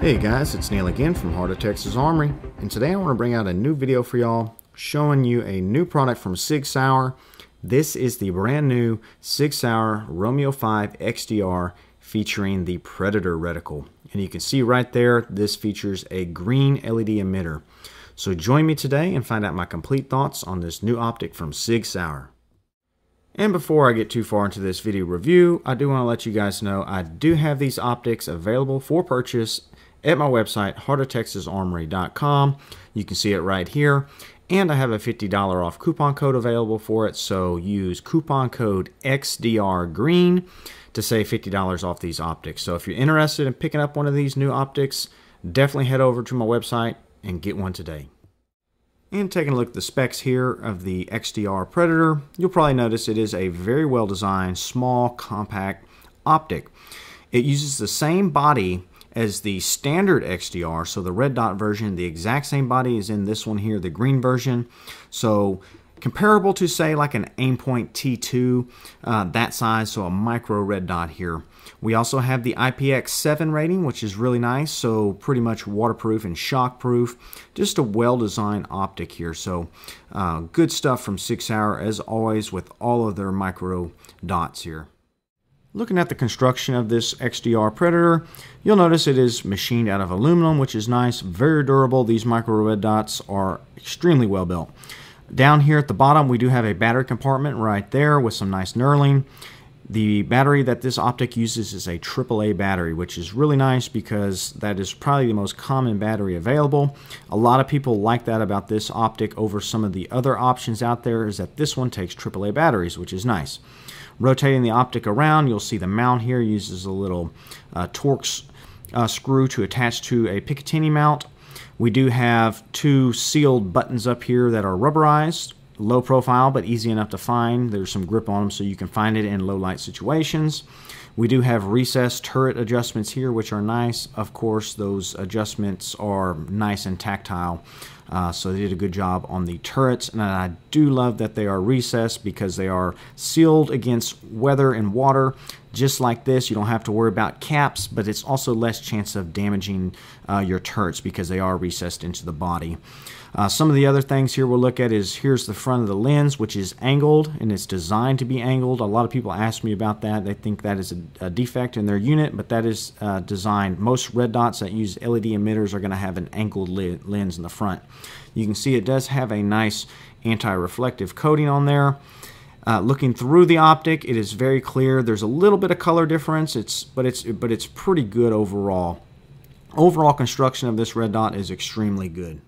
Hey guys, it's Neil again from Heart of Texas Armory, and today I want to bring out a new video for y'all showing you a new product from Sig Sauer. This is the brand new Sig Sauer Romeo5 XDR featuring the Predator reticle. And you can see right there, this features a green LED emitter. So join me today and find out my complete thoughts on this new optic from Sig Sauer. And before I get too far into this video review, I do want to let you guys know I do have these optics available for purchase at my website, heartoftexasarmory.com. You can see it right here. And I have a $50 off coupon code available for it. So use coupon code XDRGreen to save $50 off these optics. So if you're interested in picking up one of these new optics, definitely head over to my website and get one today. And taking a look at the specs here of the XDR Predator, you'll probably notice it is a very well designed, small, compact optic. It uses the same body as the standard XDR, so the red dot version, the exact same body is in this one here, the green version. So comparable to say like an Aimpoint T2, that size, so a micro red dot here. We also have the IPX7 rating, which is really nice, so pretty much waterproof and shockproof. Just a well-designed optic here, so good stuff from Sig Sauer as always with all of their micro dots here. Looking at the construction of this XDR Predator, you'll notice it is machined out of aluminum, which is nice, very durable. These micro red dots are extremely well built. Down here at the bottom, we do have a battery compartment right there with some nice knurling. The battery that this optic uses is a AAA battery, which is really nice because that is probably the most common battery available. A lot of people like that about this optic over some of the other options out there, is that this one takes AAA batteries, which is nice. Rotating the optic around, you'll see the mount here uses a little Torx screw to attach to a Picatinny mount. We do have two sealed buttons up here that are rubberized, low profile but easy enough to find. There's some grip on them so you can find it in low light situations. We do have recessed turret adjustments here, which are nice. Of course, those adjustments are nice and tactile. So they did a good job on the turrets, and I do love that they are recessed because they are sealed against weather and water. Just like this, you don't have to worry about caps, but it's also less chance of damaging your turrets because they are recessed into the body. Some of the other things here we'll look at is here's the front of the lens, which is angled, and it's designed to be angled. A lot of people ask me about that. They think that is a defect in their unit, but that is designed. Most red dots that use LED emitters are going to have an angled lens in the front. You can see it does have a nice anti-reflective coating on there. Looking through the optic, it is very clear. There's a little bit of color difference, but it's pretty good overall. Overall construction of this red dot is extremely good.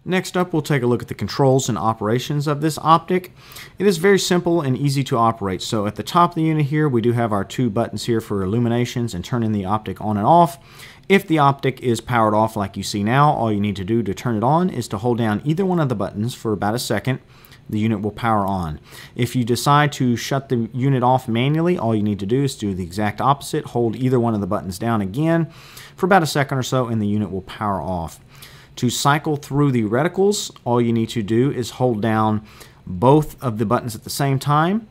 Next up, we'll take a look at the controls and operations of this optic. It is very simple and easy to operate. So at the top of the unit here, we do have our two buttons here for illuminations and turning the optic on and off. If the optic is powered off like you see now, all you need to do to turn it on is to hold down either one of the buttons for about a second. The unit will power on. If you decide to shut the unit off manually, all you need to do is do the exact opposite. Hold either one of the buttons down again for about a second or so, and the unit will power off. To cycle through the reticles, all you need to do is hold down both of the buttons at the same time,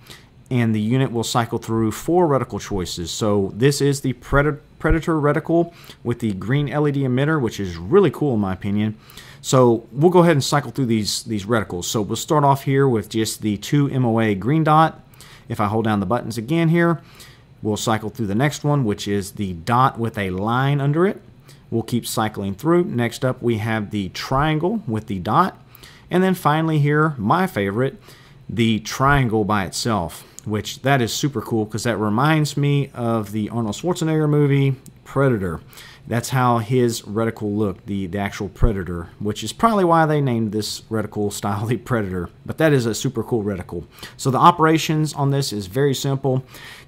and the unit will cycle through 4 reticle choices. So this is the Predator reticle with the green LED emitter, which is really cool in my opinion. So we'll go ahead and cycle through these reticles. So we'll start off here with just the 2 MOA green dot. If I hold down the buttons again here, we'll cycle through the next one, which is the dot with a line under it. We'll keep cycling through. Next up, we have the triangle with the dot. And then finally here, my favorite, the triangle by itself, which that is super cool because that reminds me of the Arnold Schwarzenegger movie, Predator. That's how his reticle looked, the actual Predator, which is probably why they named this reticle style the Predator. But that is a super cool reticle. So the operations on this is very simple.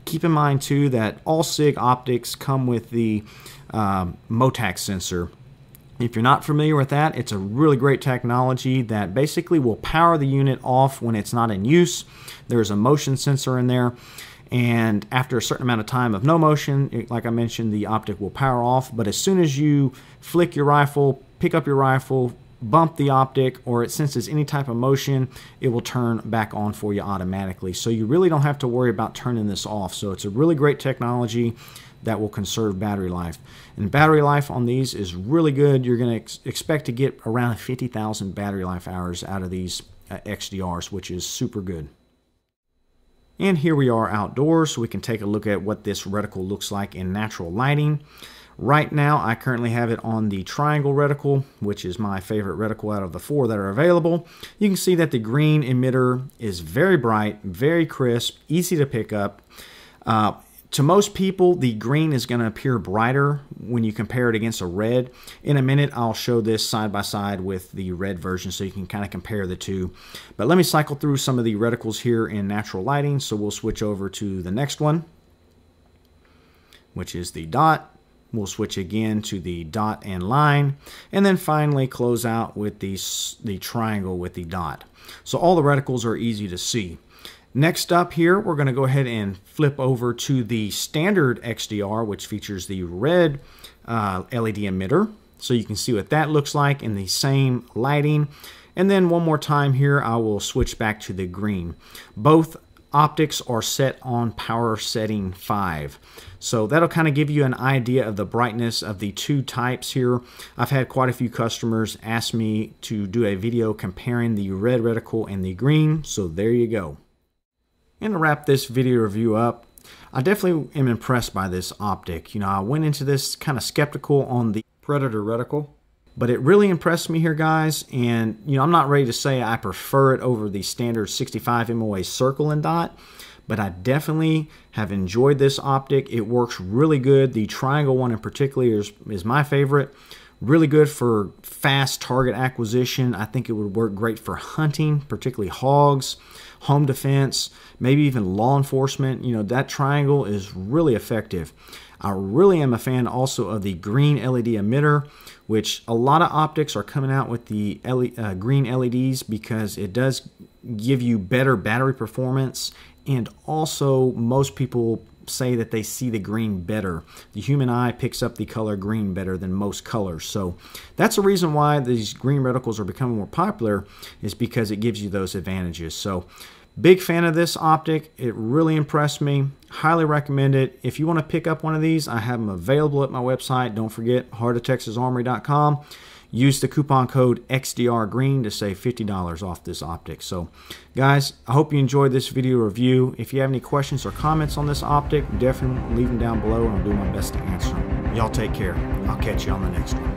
Keep in mind too that all Sig optics come with the MOTAC sensor. If you're not familiar with that, it's a really great technology that basically will power the unit off when it's not in use. There's a motion sensor in there, and after a certain amount of time of no motion, like I mentioned, the optic will power off. But as soon as you flick your rifle, pick up your rifle, bump the optic, or it senses any type of motion, it will turn back on for you automatically. So you really don't have to worry about turning this off. So it's a really great technology that will conserve battery life. And battery life on these is really good. You're going to expect to get around 50,000 battery life hours out of these XDRs, which is super good. And here we are outdoors, so we can take a look at what this reticle looks like in natural lighting. Right now, I currently have it on the triangle reticle, which is my favorite reticle out of the 4 that are available. You can see that the green emitter is very bright, very crisp, easy to pick up. To most people, the green is going to appear brighter when you compare it against a red. In a minute, I'll show this side by side with the red version so you can kind of compare the two. But let me cycle through some of the reticles here in natural lighting. So we'll switch over to the next one, which is the dot. We'll switch again to the dot and line, and then finally close out with the triangle with the dot. So all the reticles are easy to see. Next up here, we're going to go ahead and flip over to the standard XDR, which features the red LED emitter. So you can see what that looks like in the same lighting. And then one more time here, I will switch back to the green. Both optics are set on power setting 5. So that'll kind of give you an idea of the brightness of the two types here. I've had quite a few customers ask me to do a video comparing the red reticle and the green. So there you go. And to wrap this video review up, I definitely am impressed by this optic. You know, I went into this kind of skeptical on the Predator reticle, but it really impressed me here, guys. And, you know, I'm not ready to say I prefer it over the standard 65 MOA circle and dot, but I definitely have enjoyed this optic. It works really good. The triangle one in particular is my favorite. Really good for fast target acquisition. I think it would work great for hunting, particularly hogs, home defense, maybe even law enforcement. You know, that triangle is really effective. I really am a fan also of the green LED emitter, which a lot of optics are coming out with the green LEDs because it does give you better battery performance, and also most people say that they see the green better. The human eye picks up the color green better than most colors. So that's the reason why these green reticles are becoming more popular, is because it gives you those advantages. So big fan of this optic. It really impressed me. Highly recommend it. If you want to pick up one of these, I have them available at my website. Don't forget, heartoftexasarmory.com. Use the coupon code XDRGreen to save $50 off this optic. So, guys, I hope you enjoyed this video review. If you have any questions or comments on this optic, definitely leave them down below, and I'll do my best to answer them. Y'all take care. I'll catch you on the next one.